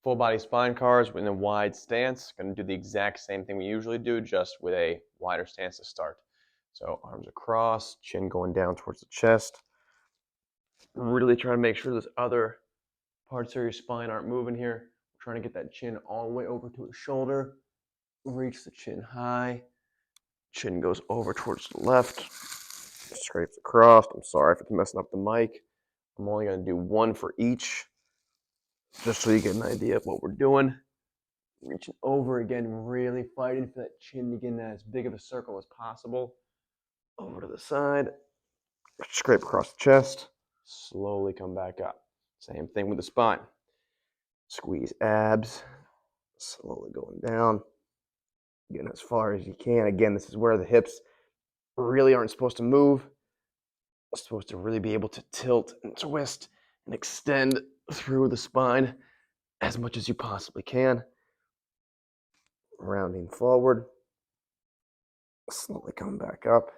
full body spine cars in a wide stance. Going to do the exact same thing we usually do, just with a wider stance to start. So arms across, chin going down towards the chest. Really try to make sure those other parts of your spine aren't moving here. We're trying to get that chin all the way over to the shoulder. Reach the chin high. Chin goes over towards the left. Scrapes across. I'm sorry if it's messing up the mic. I'm only going to do one for each, just so you get an idea of what we're doing. Reaching over again, really fighting for that chin to get in as big of a circle as possible. Over to the side. Scrape across the chest. Slowly come back up. Same thing with the spine. Squeeze abs. Slowly going down. Getting as far as you can. Again, this is where the hips really aren't supposed to move. It's supposed to really be able to tilt and twist and extend through the spine as much as you possibly can. Rounding forward. Slowly come back up.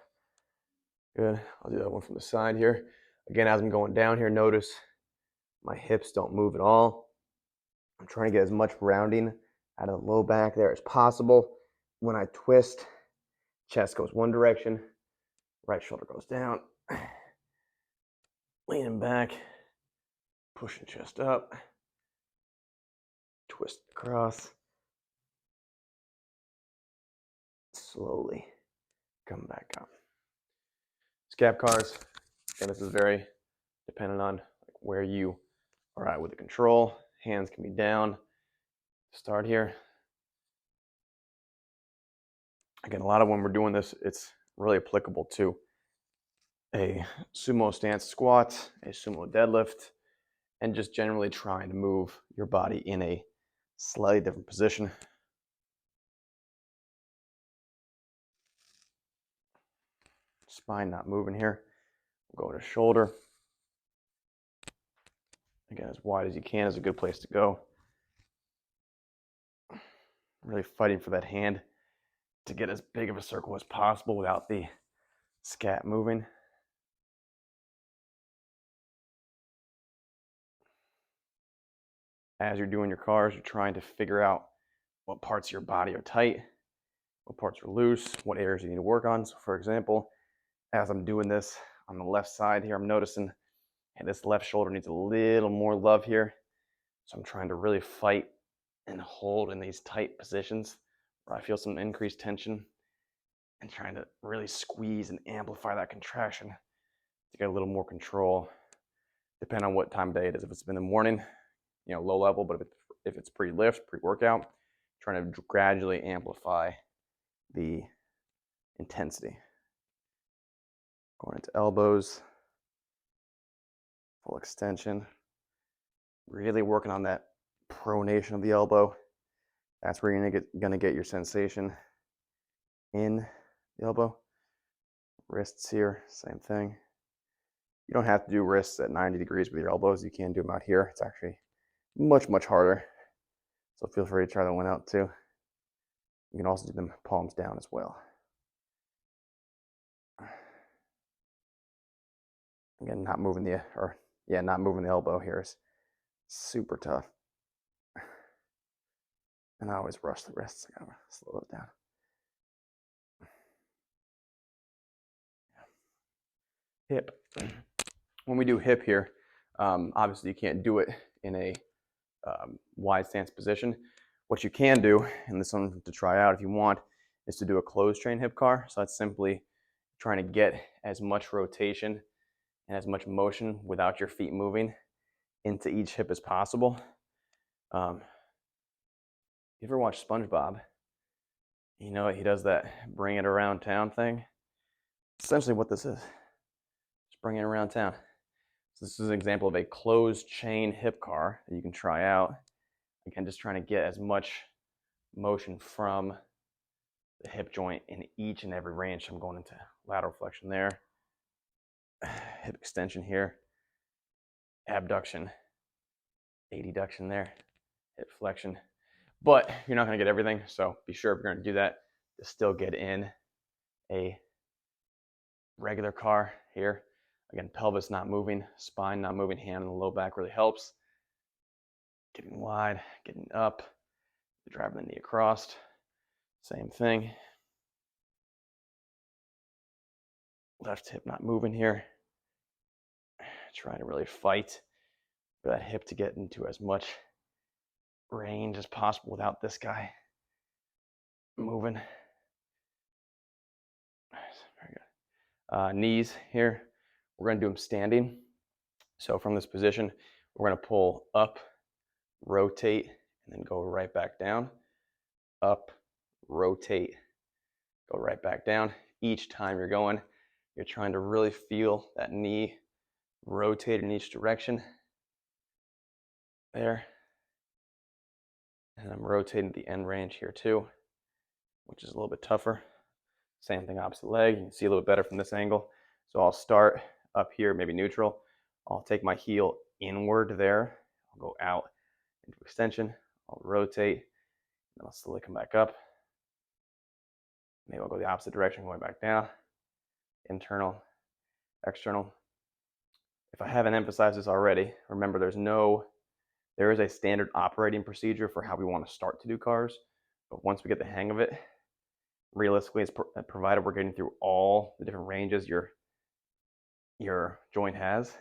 Good. I'll do that one from the side here. Again, as I'm going down here, notice my hips don't move at all. I'm trying to get as much rounding out of the low back there as possible. When I twist, chest goes one direction, right shoulder goes down, leaning back, pushing chest up, twist across, slowly come back up. Scap cars, again, this is very dependent on where you are at with the control. Hands can be down. Start here. Again, a lot of when we're doing this, it's really applicable to a sumo stance squat, a sumo deadlift, and just generally trying to move your body in a slightly different position. Spine not moving here. We'll go to shoulder. Again, as wide as you can is a good place to go. Really fighting for that hand to get as big of a circle as possible without the scat moving. As you're doing your cars, you're trying to figure out what parts of your body are tight, what parts are loose, what areas you need to work on. So for example, as I'm doing this on the left side here, I'm noticing this left shoulder needs a little more love here. So I'm trying to really fight and hold in these tight positions where I feel some increased tension and trying to really squeeze and amplify that contraction to get a little more control, depending on what time of day it is. If it's in the morning, low level, but if it's pre-lift, pre-workout, trying to gradually amplify the intensity. Going into elbows, full extension, really working on that pronation of the elbow. That's where you're gonna get your sensation in the elbow. Wrists here, same thing. You don't have to do wrists at 90 degrees with your elbows. You can do them out here. It's actually much, much harder. So feel free to try that one out too. You can also do them palms down as well. Again, not moving the elbow here is super tough. And I always rush the wrists. I gotta slow it down. Hip. When we do hip here, obviously you can't do it in a wide stance position. What you can do, and this one to try out if you want, is to do a closed train hip car. So that's simply trying to get as much rotation and as much motion without your feet moving into each hip as possible. You ever watch SpongeBob? You know, he does that bring it around town thing. Essentially what this is, just bring it around town. So this is an example of a closed chain hip car that you can try out. Again, just trying to get as much motion from the hip joint in each and every range. So I'm going into lateral flexion there, hip extension here, abduction, adduction there, hip flexion. But you're not going to get everything, so be sure if you're going to do that to still get in a regular car here. Again, pelvis not moving, spine not moving, hand on the low back really helps. getting wide, getting up, driving the knee across. Same thing. Left hip not moving here. Trying to really fight for that hip to get into as much range as possible without this guy moving. Very good. Knees here. We're going to do them standing. So from this position, we're going to pull up, rotate, and then go right back down. Up, rotate, go right back down. Each time you're going, you're trying to really feel that knee rotate in each direction. There. And I'm rotating the end range here too, which is a little bit tougher. Same thing, opposite leg. You can see a little bit better from this angle. So I'll start up here, maybe neutral. I'll take my heel inward there. I'll go out into extension. I'll rotate, and I'll slowly come back up. Maybe I'll go the opposite direction, going back down. Internal, external. If I haven't emphasized this already, remember there is a standard operating procedure for how we want to start to do cars. But once we get the hang of it, realistically, it's provided we're getting through all the different ranges your joint has,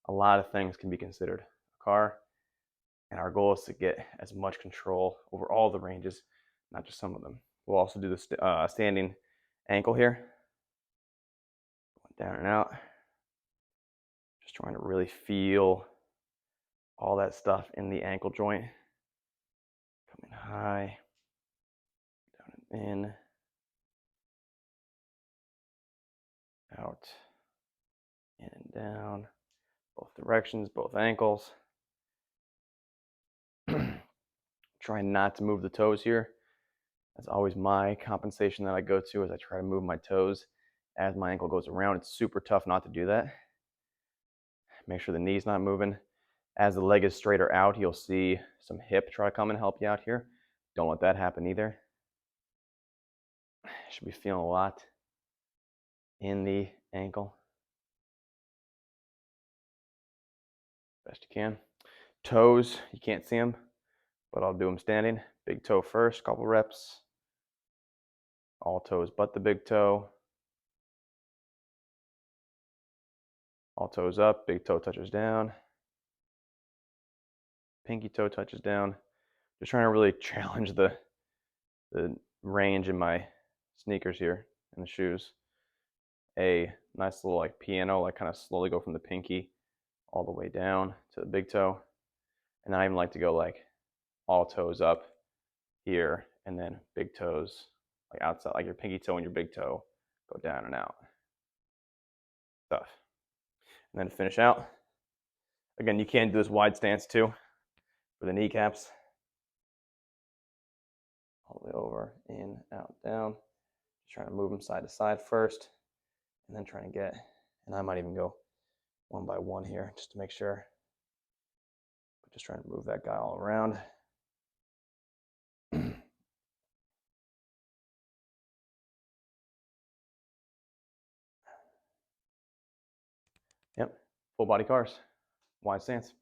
a lot of things can be considered a car. And our goal is to get as much control over all the ranges, not just some of them. We'll also do the standing ankle here. Down and out. Just trying to really feel all that stuff in the ankle joint. Coming high, down and in, out, in and down, both directions, both ankles. Trying not to move the toes here. That's always my compensation that I go to, is I try to move my toes as my ankle goes around. It's super tough not to do that. Make sure the knee's not moving. As the leg is straighter out, you'll see some hip try to come and help you out here. Don't let that happen either. Should be feeling a lot in the ankle. Best you can. Toes, you can't see them, but I'll do them standing. Big toe first, couple reps. All toes but the big toe. All toes up, big toe touches down. Pinky toe touches down. Just trying to really challenge the range in my sneakers here and the shoes. A nice little like piano, like kind of slowly go from the pinky all the way down to the big toe. And I even like to go like all toes up here and then big toes like outside, like your pinky toe and your big toe go down and out. Stuff. And then to finish out, again, you can do this wide stance too for the kneecaps. All the way over, in, out, down. Just trying to move them side to side first, and then trying to get, and I might even go one by one here just to make sure. But just trying to move that guy all around. Yep, full body cars, wide stance.